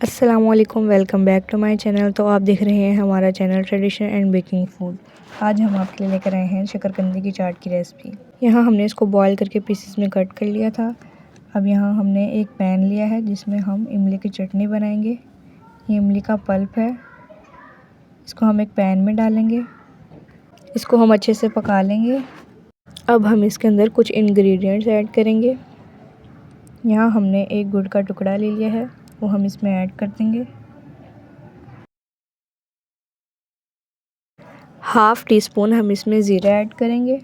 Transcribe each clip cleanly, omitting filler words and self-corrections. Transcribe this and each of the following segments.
अस्सलामुअलैकुम, welcome back to my channel. तो आप देख रहे हैं हमारा channel tradition and baking food. आज हम आपके लिए लेकर आए हैं शकरकंदी की चाट की रेसिपी। यहाँ हमने इसको बॉईल करके पीसेस में कट कर लिया था। अब यहाँ हमने एक पैन लिया है जिसमें हम इमली की चटनी बनाएंगे। ये इमली का पल्प है, इसको हम एक पैन में डालेंगे, इसको हम अच्छे से पका लेंगे। अब हम इसके अंदर कुछ इंग्रेडिएंट्स ऐड करेंगे। यहाँ हमने एक गुड़ का टुकड़ा ले लिया है, वो हम इसमें ऐड कर देंगे। हाफ़ टी स्पून हम इसमें ज़ीरा ऐड करेंगे।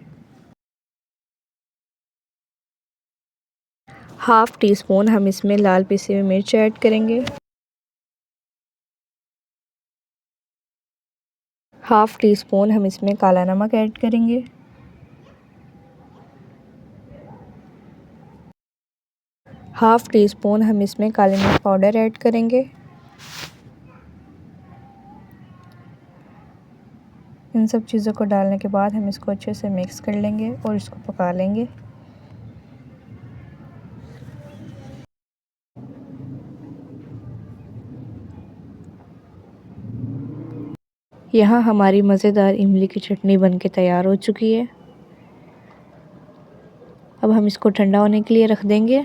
हाफ़ टी स्पून हम इसमें लाल पिसी हुई मिर्च ऐड करेंगे। हाफ़ टी स्पून हम इसमें काला नमक ऐड करेंगे। हाफ़ टी स्पून हम इसमें काली मिर्च पाउडर ऐड करेंगे। इन सब चीज़ों को डालने के बाद हम इसको अच्छे से मिक्स कर लेंगे और इसको पका लेंगे। यहाँ हमारी मज़ेदार इमली की चटनी बनके तैयार हो चुकी है। अब हम इसको ठंडा होने के लिए रख देंगे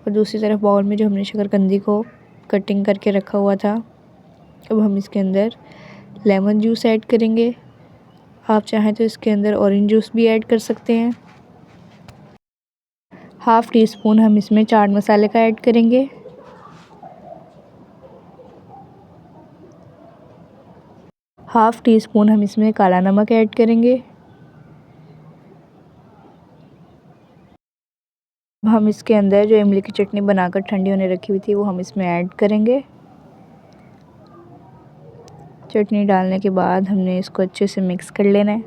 और दूसरी तरफ बाउल में जो हमने शकरकंदी को कटिंग करके रखा हुआ था, अब हम इसके अंदर लेमन जूस ऐड करेंगे। आप चाहें तो इसके अंदर ऑरेंज जूस भी ऐड कर सकते हैं। हाफ़ टी स्पून हम इसमें चाट मसाले का ऐड करेंगे। हाफ़ टी स्पून हम इसमें काला नमक ऐड करेंगे। अब हम इसके अंदर जो इमली की चटनी बनाकर ठंडी होने रखी हुई थी वो हम इसमें ऐड करेंगे। चटनी डालने के बाद हमने इसको अच्छे से मिक्स कर लेना है।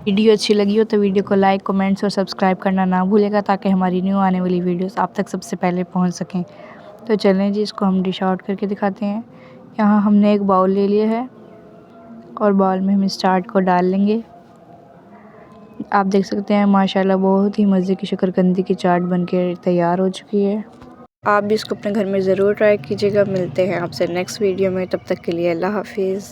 वीडियो अच्छी लगी हो तो वीडियो को लाइक, कमेंट्स और सब्सक्राइब करना ना भूलेगा ताकि हमारी न्यू आने वाली वीडियोस आप तक सबसे पहले पहुंच सकें। तो चलें जी, इसको हम डिश आउट करके दिखाते हैं। यहाँ हमने एक बाउल ले लिया है और बाउल में हम इस चाट को डाल लेंगे। आप देख सकते हैं माशाल्लाह बहुत ही मज़े की शकरकंदी की चाट बनके तैयार हो चुकी है। आप भी इसको अपने घर में ज़रूर ट्राई कीजिएगा। मिलते हैं आपसे नेक्स्ट वीडियो में, तब तक के लिए अल्लाह हाफिज़।